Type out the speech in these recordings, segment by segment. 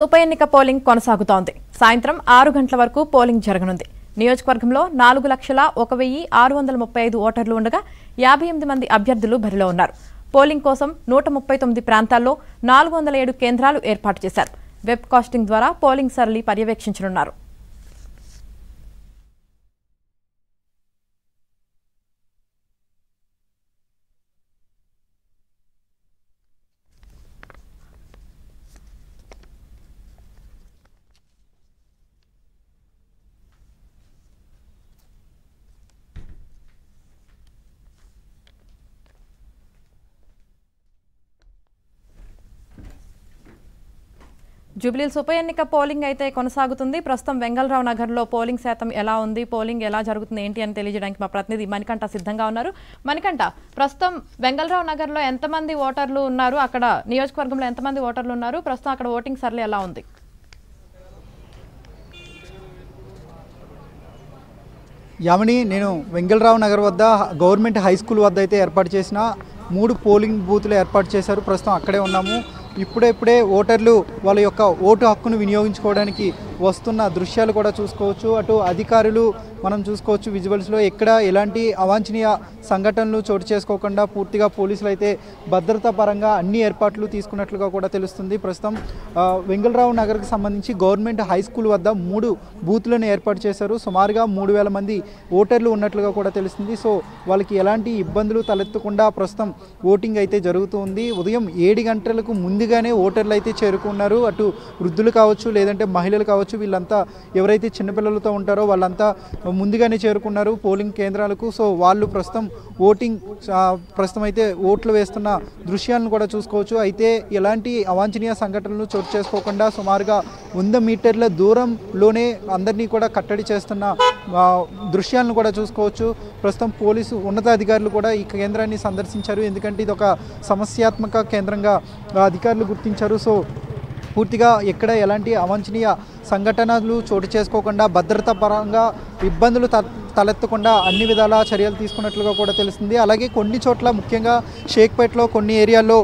ఉప ఎన్నిక పోలింగ్ కొనసాగుతోంది. సాయంత్రం 6 గంటల వరకు పోలింగ్ జరగనుంది. నియోజకవర్గంలో 4,01,635 ఓటర్లు ఉండగా 58 మంది అభ్యర్థులు బరిలో ఉన్నారు. పోలింగ్ కోసం 139 ప్రాంతాల్లో 407 కేంద్రాలు ఏర్పాటు చేశారు. వెబ్ కాస్టింగ్ ద్వారా పోలింగ్ సరళి పర్యవేక్షించనున్నారు. జూబ్లీహిల్స్ ఉప ఎన్నిక పోలింగ్ అయితే కొనసాగుతుంది. ప్రస్తుతం వెంగళరావు నగర్లో పోలింగ్ శాతం ఎలా ఉంది, పోలింగ్ ఎలా జరుగుతుంది ఏంటి అని తెలియజేయడానికి మా ప్రతినిధి మణికంఠ సిద్ధంగా ఉన్నారు. మణికంఠ, ప్రస్తుతం వెంగళరావు నగర్లో ఎంతమంది ఓటర్లు ఉన్నారు, అక్కడ నియోజకవర్గంలో ఎంతమంది ఓటర్లు ఉన్నారు, ప్రస్తుతం అక్కడ ఓటింగ్ సరళి ఎలా ఉంది? యామిని, నేను వెంగళరావు నగర్ వద్ద గవర్నమెంట్ హై స్కూల్ వద్ద అయితే ఏర్పాటు చేసిన 3 పోలింగ్ బూత్లు ఏర్పాటు చేశారు. ప్రస్తుతం అక్కడే ఉన్నాము. ఇప్పుడే ఓటర్లు వాళ్ళ యొక్క ఓటు హక్కును వినియోగించుకోవడానికి వస్తున్న దృశ్యాలు కూడా చూసుకోవచ్చు. అటు అధికారులు మనం చూసుకోవచ్చు విజువల్స్లో ఎక్కడ ఎలాంటి అవాంఛనీయ సంఘటనలు చోటు చేసుకోకుండా పూర్తిగా పోలీసులు అయితే భద్రతా పరంగా అన్ని ఏర్పాట్లు తీసుకున్నట్లుగా కూడా తెలుస్తుంది. ప్రస్తుతం వెంగళరావు నగర్కి సంబంధించి గవర్నమెంట్ హై స్కూల్ వద్ద 3 బూత్లను ఏర్పాటు చేశారు. సుమారుగా 3,000 మంది ఓటర్లు ఉన్నట్లుగా కూడా తెలుస్తుంది. సో వాళ్ళకి ఎలాంటి ఇబ్బందులు తలెత్తకుండా ప్రస్తుతం ఓటింగ్ అయితే జరుగుతుంది. ఉదయం 7 గంటలకు ముందుగానే ఓటర్లు అయితే చేరుకున్నారు. అటు వృద్ధులు కావచ్చు, లేదంటే మహిళలు కావచ్చు, వీళ్ళంతా ఎవరైతే చిన్నపిల్లలతో ఉంటారో వాళ్ళంతా ముందుగానే చేరుకున్నారు పోలింగ్ కేంద్రాలకు. సో వాళ్ళు ప్రస్తుతం ప్రస్తుతం అయితే ఓట్లు వేస్తున్న దృశ్యాలను కూడా చూసుకోవచ్చు. అయితే ఎలాంటి అవాంఛనీయ సంఘటనలు చోటు చేసుకోకుండా సుమారుగా 100 మీటర్ల దూరంలోనే అందరినీ కూడా కట్టడి చేస్తున్న దృశ్యాలను కూడా చూసుకోవచ్చు. ప్రస్తుతం పోలీసు ఉన్నతాధికారులు కూడా ఈ కేంద్రాన్ని సందర్శించారు. ఎందుకంటే ఇది ఒక సమస్యాత్మక కేంద్రంగా అధికారులు గుర్తించారు. సో పూర్తిగా ఎక్కడ ఎలాంటి అవాంఛనీయ సంఘటనలు చోటు చేసుకోకుండా భద్రతా పరంగా ఇబ్బందులు తలెత్తకుండా అన్ని విధాల చర్యలు తీసుకున్నట్లుగా కూడా తెలుస్తుంది. అలాగే కొన్ని చోట్ల ముఖ్యంగా షేక్పేట్లో కొన్ని ఏరియాల్లో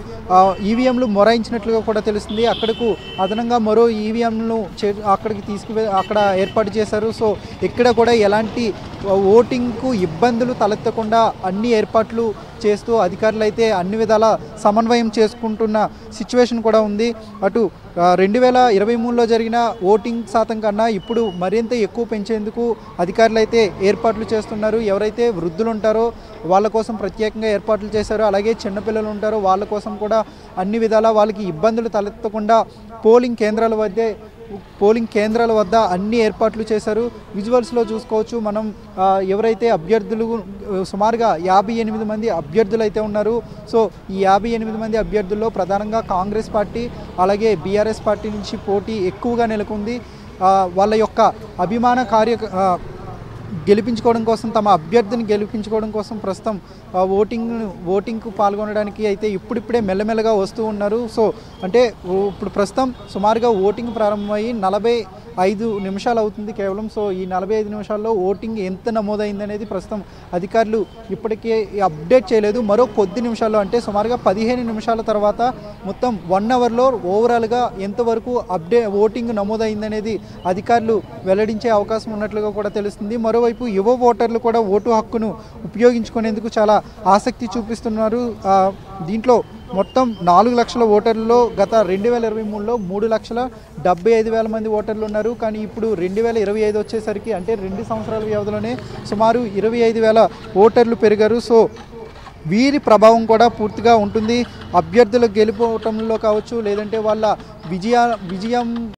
ఈవీఎంలు మొరాయించినట్లుగా కూడా తెలుస్తుంది. అక్కడకు అదనంగా మరో ఈవీఎంను అక్కడికి అక్కడ ఏర్పాటు చేశారు. సో ఇక్కడ కూడా ఎలాంటి ఓటింగ్కు ఇబ్బందులు తలెత్తకుండా అన్ని ఏర్పాట్లు చేస్తూ అధికారులు అయితే అన్ని విధాల సమన్వయం చేసుకుంటున్న సిచ్యువేషన్ కూడా ఉంది. అటు 2023లో జరిగిన ఓటింగ్ శాతం కన్నా ఇప్పుడు మరింత ఎక్కువ పెంచేందుకు అధికారులు అయితే ఏర్పాట్లు చేస్తున్నారు. ఎవరైతే వృద్ధులు ఉంటారో వాళ్ళ కోసం ప్రత్యేకంగా ఏర్పాట్లు చేశారో, అలాగే చిన్నపిల్లలు ఉంటారో వాళ్ళ కోసం కూడా అన్ని విధాలా వాళ్ళకి ఇబ్బందులు తలెత్తకుండా పోలింగ్ కేంద్రాల వద్ద అన్ని ఏర్పాట్లు చేశారు. విజువల్స్లో చూసుకోవచ్చు మనం ఎవరైతే అభ్యర్థులు సుమారుగా 58 మంది అభ్యర్థులు అయితే ఉన్నారు. సో ఈ 58 మంది అభ్యర్థుల్లో ప్రధానంగా కాంగ్రెస్ పార్టీ అలాగే బీఆర్ఎస్ పార్టీ నుంచి పోటీ ఎక్కువగా నెలకొంది. వాళ్ళ యొక్క అభిమాన గెలిపించుకోవడం కోసం, తమ అభ్యర్థిని గెలిపించుకోవడం కోసం ప్రస్తుతం ఓటింగ్కు పాల్గొనడానికి అయితే ఇప్పుడిప్పుడే మెల్లమెల్లగా వస్తూ ఉన్నారు. సో అంటే ఇప్పుడు ప్రస్తుతం సుమారుగా ఓటింగ్ ప్రారంభమయ్యి 45 నిమిషాలు అవుతుంది కేవలం. సో ఈ 45 నిమిషాల్లో ఓటింగ్ ఎంత నమోదైంది అనేది ప్రస్తుతం అధికారులు ఇప్పటికే అప్డేట్ చేయలేదు. మరో కొద్ది నిమిషాల్లో అంటే సుమారుగా 15 నిమిషాల తర్వాత మొత్తం 1 అవర్లో ఓవరాల్గా ఎంతవరకు ఓటింగ్ నమోదైందనేది అధికారులు వెల్లడించే అవకాశం ఉన్నట్లుగా కూడా తెలుస్తుంది. మరోవైపు యువ ఓటర్లు కూడా ఓటు హక్కును ఉపయోగించుకునేందుకు చాలా ఆసక్తి చూపిస్తున్నారు. దీంట్లో మొత్తం 4 లక్షల ఓటర్లలో గత 2023లో 3,75,000 మంది ఓటర్లు ఉన్నారు. కానీ ఇప్పుడు 2025 వచ్చేసరికి అంటే 2 సంవత్సరాల వ్యవధిలోనే సుమారు 25,000 ఓటర్లు పెరిగారు. సో వీరి ప్రభావం కూడా పూర్తిగా ఉంటుంది అభ్యర్థులు గెలుపోవటంలో కావచ్చు, లేదంటే వాళ్ళ విజయం